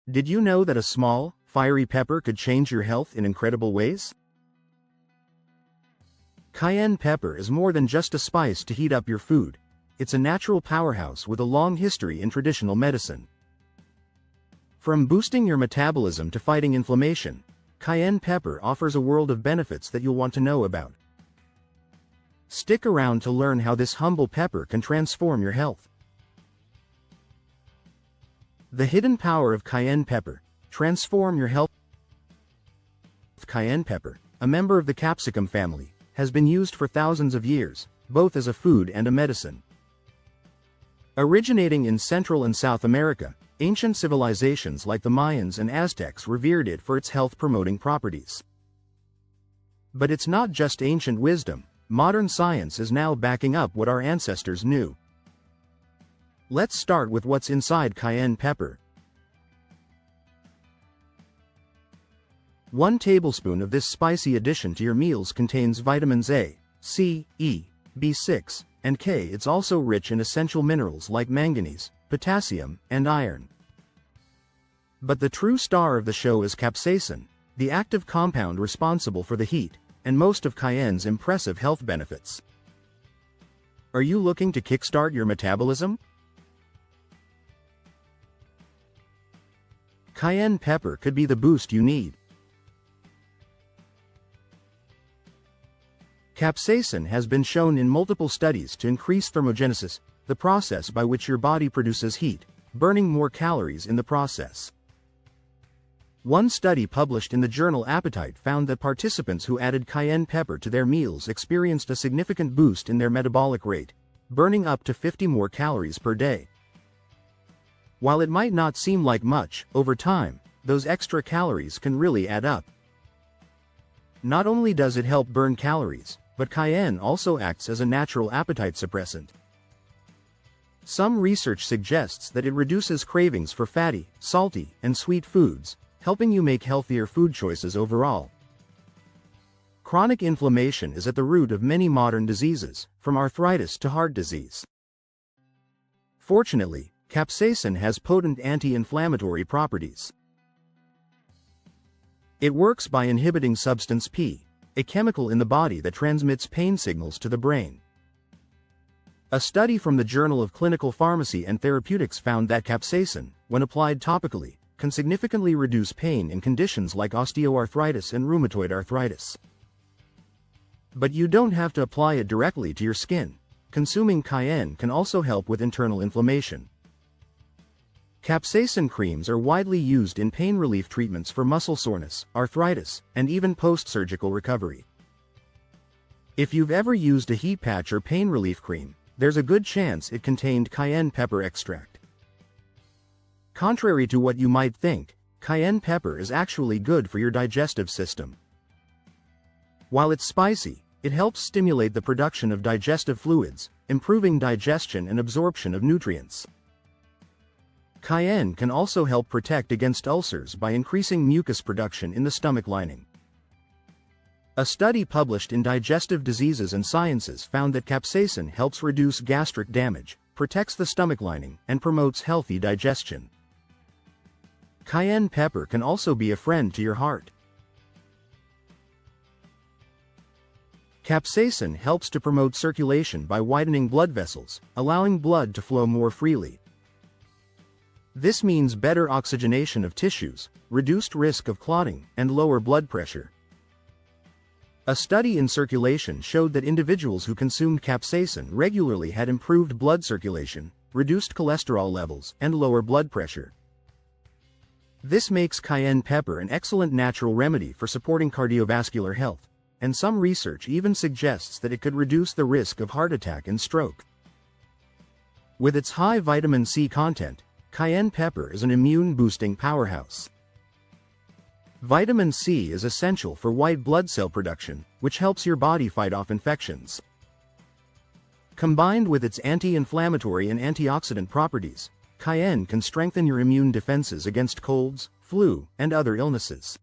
Did you know that a small, fiery pepper could change your health in incredible ways? Cayenne pepper is more than just a spice to heat up your food. It's a natural powerhouse with a long history in traditional medicine. From boosting your metabolism to fighting inflammation, cayenne pepper offers a world of benefits that you'll want to know about. Stick around to learn how this humble pepper can transform your health. The hidden power of cayenne pepper. Transform your health. Cayenne pepper, a member of the capsicum family, has been used for thousands of years, both as a food and a medicine. Originating in Central and South America, ancient civilizations like the Mayans and Aztecs revered it for its health-promoting properties. But it's not just ancient wisdom. Modern science is now backing up what our ancestors knew. Let's start with what's inside cayenne pepper. 1 tablespoon of this spicy addition to your meals contains vitamins A, C, E, B6, and K. It's also rich in essential minerals like manganese, potassium, and iron. But the true star of the show is capsaicin, the active compound responsible for the heat and most of cayenne's impressive health benefits. Are you looking to kickstart your metabolism? Cayenne pepper could be the boost you need. Capsaicin has been shown in multiple studies to increase thermogenesis, the process by which your body produces heat, burning more calories in the process. One study published in the journal Appetite found that participants who added cayenne pepper to their meals experienced a significant boost in their metabolic rate, burning up to 50 more calories per day. While it might not seem like much, over time, those extra calories can really add up. Not only does it help burn calories, but cayenne also acts as a natural appetite suppressant. Some research suggests that it reduces cravings for fatty, salty, and sweet foods, helping you make healthier food choices overall. Chronic inflammation is at the root of many modern diseases, from arthritis to heart disease. Fortunately, capsaicin has potent anti-inflammatory properties. It works by inhibiting substance P, a chemical in the body that transmits pain signals to the brain. A study from the Journal of Clinical Pharmacy and Therapeutics found that capsaicin, when applied topically, can significantly reduce pain in conditions like osteoarthritis and rheumatoid arthritis. But you don't have to apply it directly to your skin. Consuming cayenne can also help with internal inflammation. Capsaicin creams are widely used in pain relief treatments for muscle soreness, arthritis, and even post-surgical recovery. If you've ever used a heat patch or pain relief cream, there's a good chance it contained cayenne pepper extract. Contrary to what you might think, cayenne pepper is actually good for your digestive system. While it's spicy, it helps stimulate the production of digestive fluids, improving digestion and absorption of nutrients. Cayenne can also help protect against ulcers by increasing mucus production in the stomach lining. A study published in Digestive Diseases and Sciences found that capsaicin helps reduce gastric damage, protects the stomach lining, and promotes healthy digestion. Cayenne pepper can also be a friend to your heart. Capsaicin helps to promote circulation by widening blood vessels, allowing blood to flow more freely. This means better oxygenation of tissues, reduced risk of clotting, and lower blood pressure. A study in Circulation showed that individuals who consumed capsaicin regularly had improved blood circulation, reduced cholesterol levels, and lower blood pressure. This makes cayenne pepper an excellent natural remedy for supporting cardiovascular health, and some research even suggests that it could reduce the risk of heart attack and stroke. With its high vitamin C content, cayenne pepper is an immune-boosting powerhouse. Vitamin C is essential for white blood cell production, which helps your body fight off infections. Combined with its anti-inflammatory and antioxidant properties, cayenne can strengthen your immune defenses against colds, flu, and other illnesses.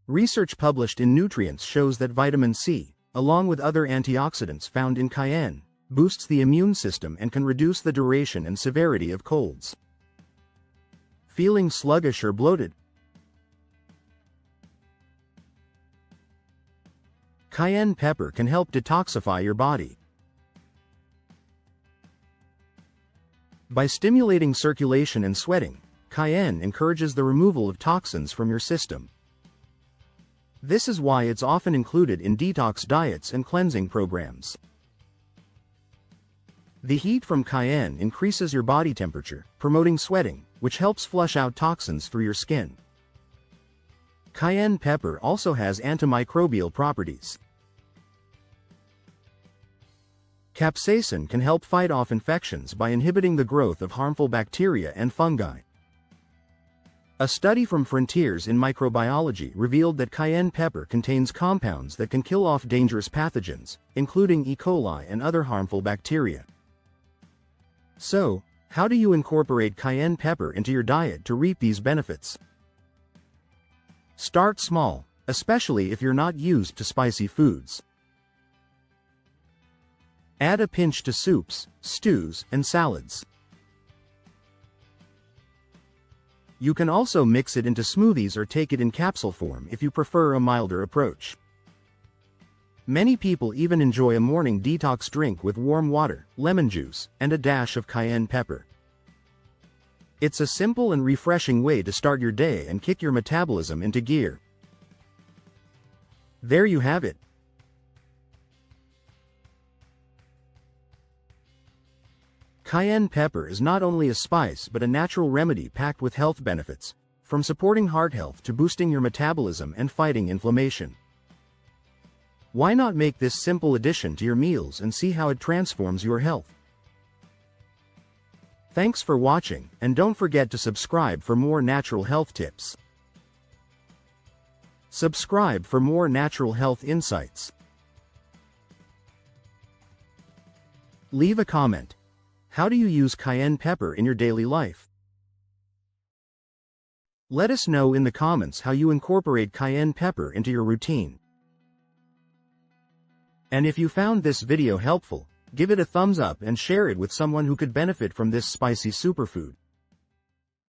Research published in Nutrients shows that vitamin C, along with other antioxidants found in cayenne, boosts the immune system and can reduce the duration and severity of colds. Feeling sluggish or bloated? Cayenne pepper can help detoxify your body. By stimulating circulation and sweating, cayenne encourages the removal of toxins from your system. This is why it's often included in detox diets and cleansing programs. The heat from cayenne increases your body temperature, promoting sweating, which helps flush out toxins through your skin. Cayenne pepper also has antimicrobial properties. Capsaicin can help fight off infections by inhibiting the growth of harmful bacteria and fungi. A study from Frontiers in Microbiology revealed that cayenne pepper contains compounds that can kill off dangerous pathogens, including E. coli and other harmful bacteria. So, how do you incorporate cayenne pepper into your diet to reap these benefits? Start small, especially if you're not used to spicy foods. Add a pinch to soups, stews, and salads. You can also mix it into smoothies or take it in capsule form if you prefer a milder approach. Many people even enjoy a morning detox drink with warm water, lemon juice, and a dash of cayenne pepper. It's a simple and refreshing way to start your day and kick your metabolism into gear. There you have it. Cayenne pepper is not only a spice but a natural remedy packed with health benefits, from supporting heart health to boosting your metabolism and fighting inflammation. Why not make this simple addition to your meals and see how it transforms your health? Thanks for watching, and don't forget to subscribe for more natural health tips. Subscribe for more natural health insights. Leave a comment. How do you use cayenne pepper in your daily life? Let us know in the comments how you incorporate cayenne pepper into your routine. And if you found this video helpful, give it a thumbs up and share it with someone who could benefit from this spicy superfood.